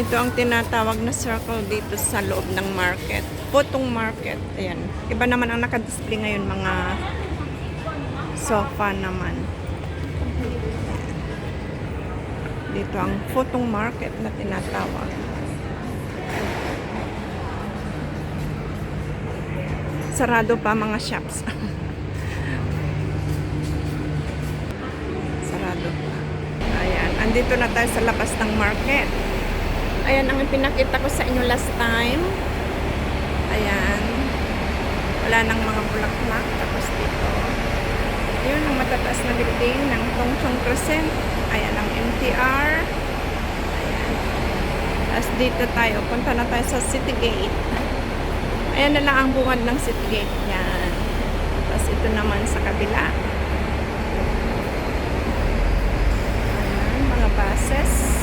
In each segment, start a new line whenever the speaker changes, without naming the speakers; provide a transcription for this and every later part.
Ito ang tinatawag na circle dito sa loob ng market. Putong market. Ayan. Iba naman ang nakadisplay ngayon, mga sofa naman. Dito ang putong market na tinatawag. Sarado pa mga shops. Sarado pa. Ayan. Andito na tayo sa labas ng market. Ayan ang pinakita ko sa inyo last time. Ayan. Wala nang mga bulaklak. Tapos dito. Yun ang matataas na building ng Tongchong Crescent. Ayan ang MTR. Ayan. Tapos dito tayo. Punta na tayo sa City Gate. Ayan na lang ang bungad ng City Gate. Yan. Tapos ito naman sa kabila. Ayan. Mga buses.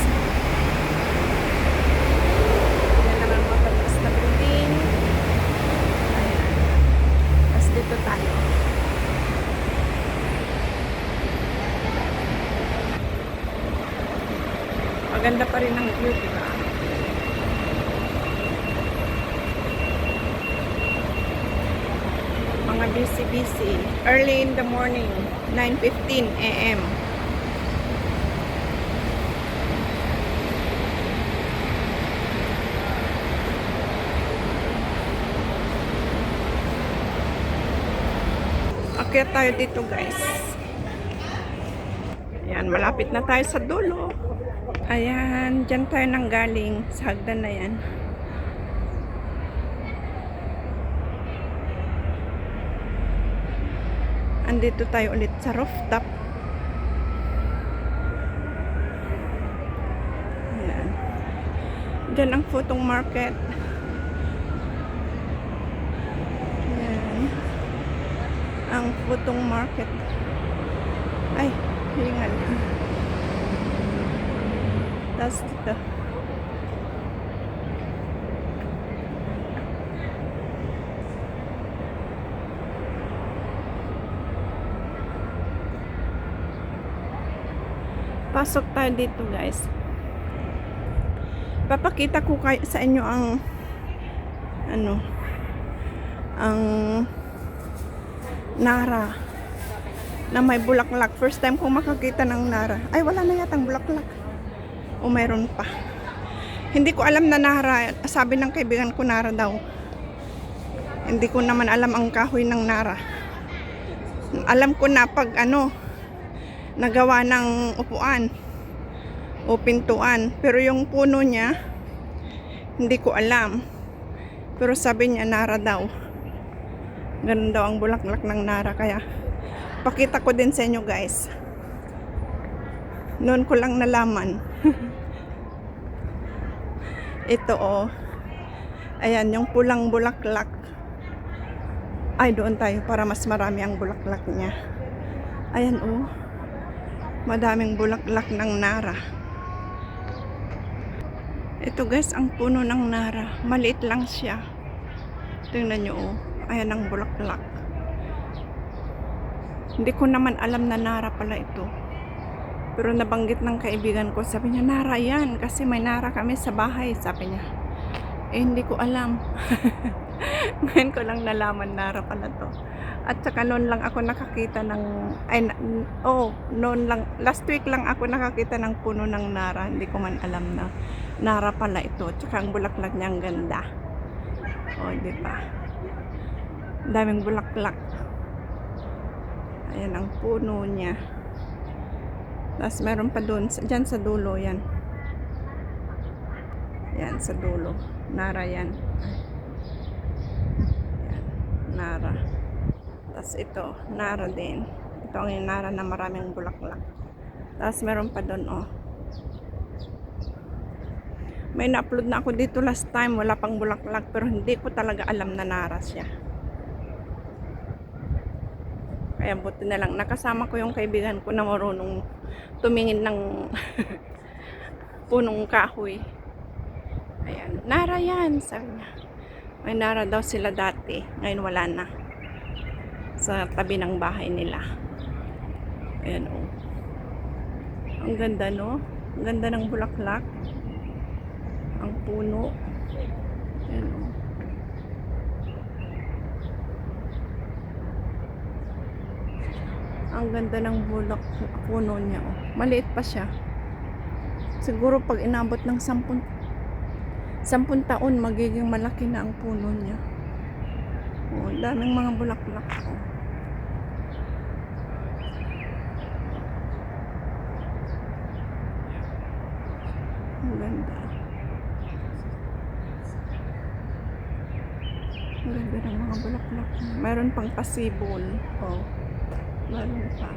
Dito tayo. Maganda pa rin ang view, diba? Mga busy. Early in the morning, 9:15 AM. Kaya tayo dito, guys. Ayan, malapit na tayo sa dulo. Ayan, dyan tayo nang galing sa hagdan na yan. Andito tayo ulit sa rooftop. Ayan. Dyan ang Putong Market. Ang Putong Market. Ay, hingal. Tapos dito. Pasok tayo dito, guys. Papakita ko sa inyo ang ang Nara na may bulaklak. First time kong makakita ng Nara. Ay, wala na yatang bulaklak. O mayroon pa. Hindi ko alam na Nara. Sabi ng kaibigan ko, Nara daw. Hindi ko naman alam ang kahoy ng Nara. Alam ko na pag nagawa ng upuan o pintuan. Pero yung puno niya, hindi ko alam. Pero sabi niya, Nara daw. Ganun daw ang bulaklak ng Nara. Kaya pakita ko din sa inyo, guys. Noon ko lang nalaman. Ito ayan yung pulang bulaklak. Ay, doon tayo para mas marami ang bulaklak niya. Ayan madaming bulaklak ng Nara. Ito, guys, ang puno ng Nara. Maliit lang siya. Tingnan nyo ayan ang bulaklak. Hindi ko naman alam na Nara pala ito. Pero nabanggit ng kaibigan ko, sabi niya, Nara yan. Kasi may Nara kami sa bahay, sabi niya. Hindi ko alam. Ngayon ko lang nalaman, Nara pala to. At saka noon lang ako nakakita noon lang, last week lang ako nakakita ng puno ng Nara. Hindi ko man alam na Nara pala ito. At saka ang bulaklak niya ang ganda. Diba? Daming bulaklak. Ayan ang puno niya. Tapos meron pa doon, dyan sa dulo yan. Yan sa dulo. Nara yan. Yan. Nara. Tapos ito, Nara din. Ito ang Nara na maraming bulaklak. Tapos meron pa doon May na-upload na ako dito last time. Wala pang bulaklak. Pero hindi ko talaga alam na Nara siya. Kaya buti na lang. Nakasama ko yung kaibigan ko na marunong tumingin ng punong kahoy. Ayan. Nara yan, sabi niya. May Nara daw sila dati. Ngayon wala na. Sa tabi ng bahay nila. Ayan Ang ganda, no? Ang ganda ng bulaklak. ang puno. Ayan, oh. Ang ganda ng bulak puno niya. Oh. Maliit pa siya. Siguro pag inabot ng 10 taon, magiging malaki na ang puno niya. Oh, daming mga bulaklak. Oh. Ang ganda. Ang ganda ng mga bulaklak. Mayroon pang pasibol. Oh. Mayroon pa.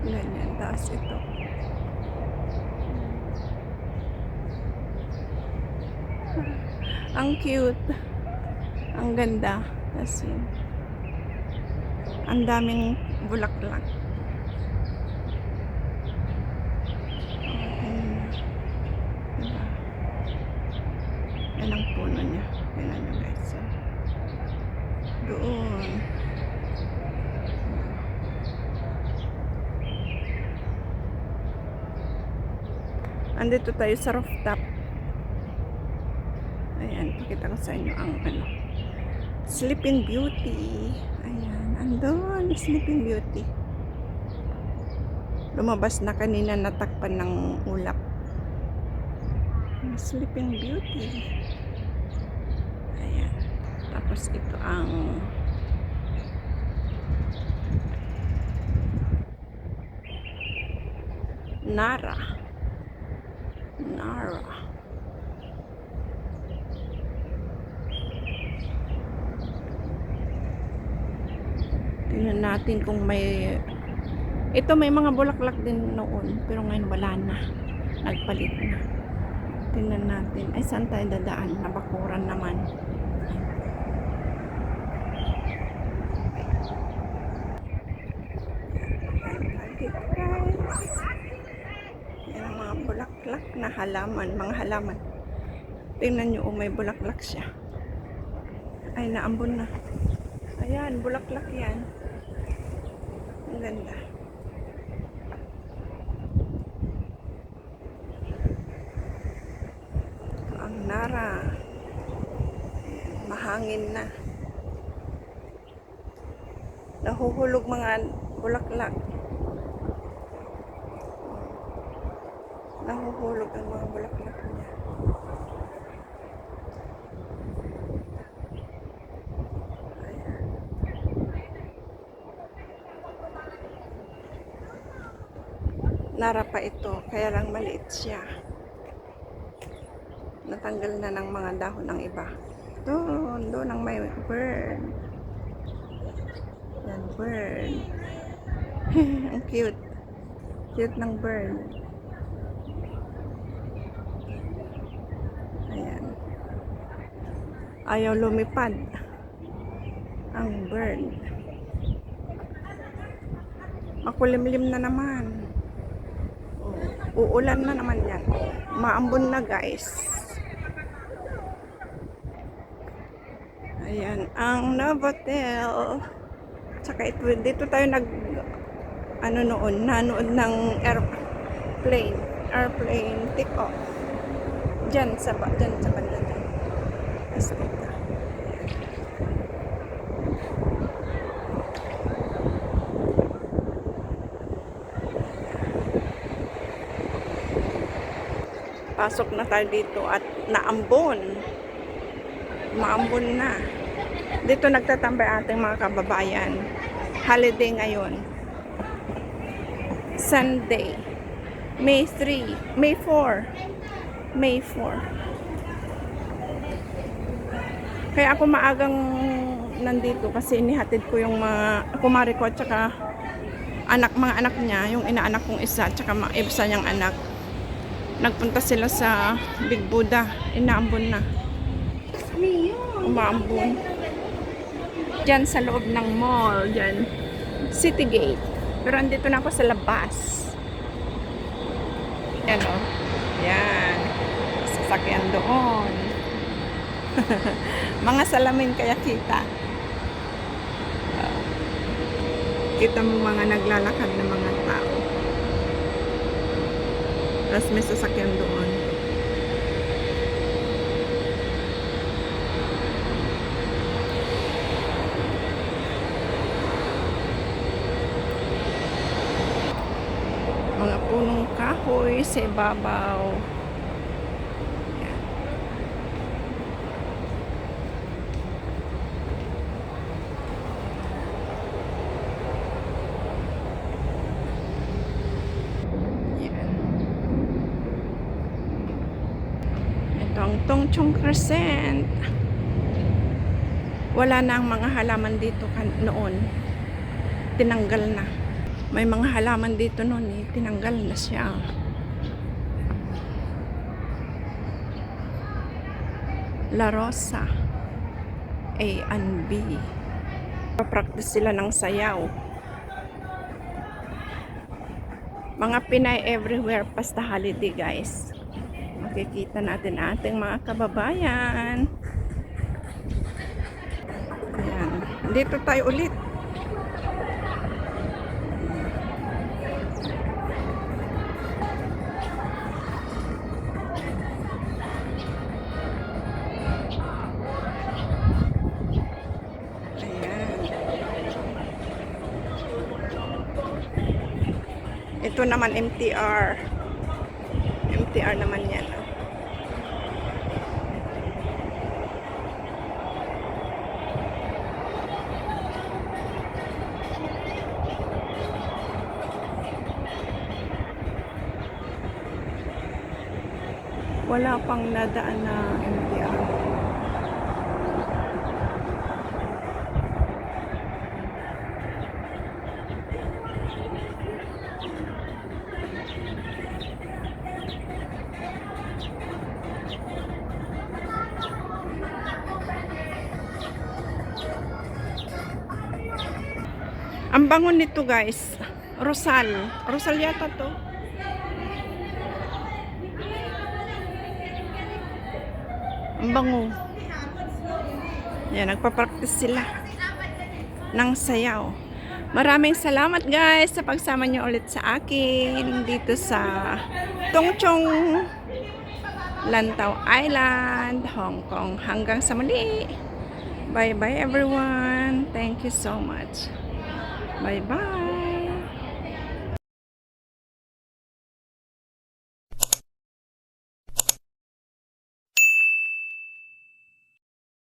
Ganyan. Tapos ito. Ang cute. Ang ganda. Tapos yun. Ang daming bulaklak. Diba? Yan ang puno niya. Yan ang guys. So, doon. Andito tayo sa rooftop. Ayan, pakita ko sa inyo ang Sleeping Beauty. Ayan, andun, Sleeping Beauty. Lumabas na kanina, natakpan ng ulap. Sleeping Beauty. Ayan. Tapos ito ang Nara. Tingnan natin kung may may mga bulaklak din noon, pero ngayon wala na, nagpalit na. Tingnan natin. Ay, saan tayo dadaan? Nabakuran naman. Guys, yan ang mga bulaklak na halaman, mga halaman. Tingnan nyo, may bulaklak siya. Ay, naambon na. Ayan, bulaklak yan. Ang ganda. Ang Nara. Mahangin na. Nahuhulog mga bulaklak. Nahuhulog ang mga bulaklak niya. Nara pa ito, kaya lang maliit siya. Natanggal na ng mga dahon ng iba. Doon ang may bird. Yan, bird. Ang cute. Cute ng bird. Ayan. Ayaw lumipad ang bird. Makulimlim na naman. Uulan na naman yan. Maambon na guys. Ayan, ang Novotel. Tsaka dito tayo nanood ng airplane take off. Diyan sa banda dyan. Asita. Pasok na tayo dito at naambon. Maambon na. Dito nagtatambay ating mga kababayan. Holiday ngayon. Sunday. May 3. May 4. May 4. Kaya ako maagang nandito kasi inihatid ko yung mga kumari ko at saka mga anak niya. Yung inaanak kong isa at saka isa niyang anak. Nagpunta sila sa Big Buddha. Inaambon na. Umaambon. Diyan sa loob ng mall. Diyan. City Gate. Pero andito na ako sa labas. Yan o. Yan. Sasakyan doon. Mga salamin kaya kita. Kita mo mga naglalakad na mga tao. Tapos may sasakyan doon. punong kahoy sa ibabaw. Yan. Yan. Ito ang Tongchong Crescent. Wala na ang mga halaman dito noon. Tinanggal na. May mga halaman dito noon eh. Tinanggal na siya. La Rosa A and B. Papractice sila ng sayaw. Mga Pinay everywhere pasta holiday, guys. Makikita natin ating mga kababayan. Ayan. Dito tayo ulit. Ayan. Ito naman MTR. MTR naman yan. Wala pang nadaan na MTR. Ang bango nito, guys. Rosal. Rosal yata to. Ang bango. Yan, nagpa-practice sila ng sayaw. Maraming salamat, guys, sa pagsama niyo ulit sa akin dito sa Tongchong Lantau Island, Hong Kong. Hanggang sa muli. Bye-bye, everyone. Thank you so much. Bye-bye.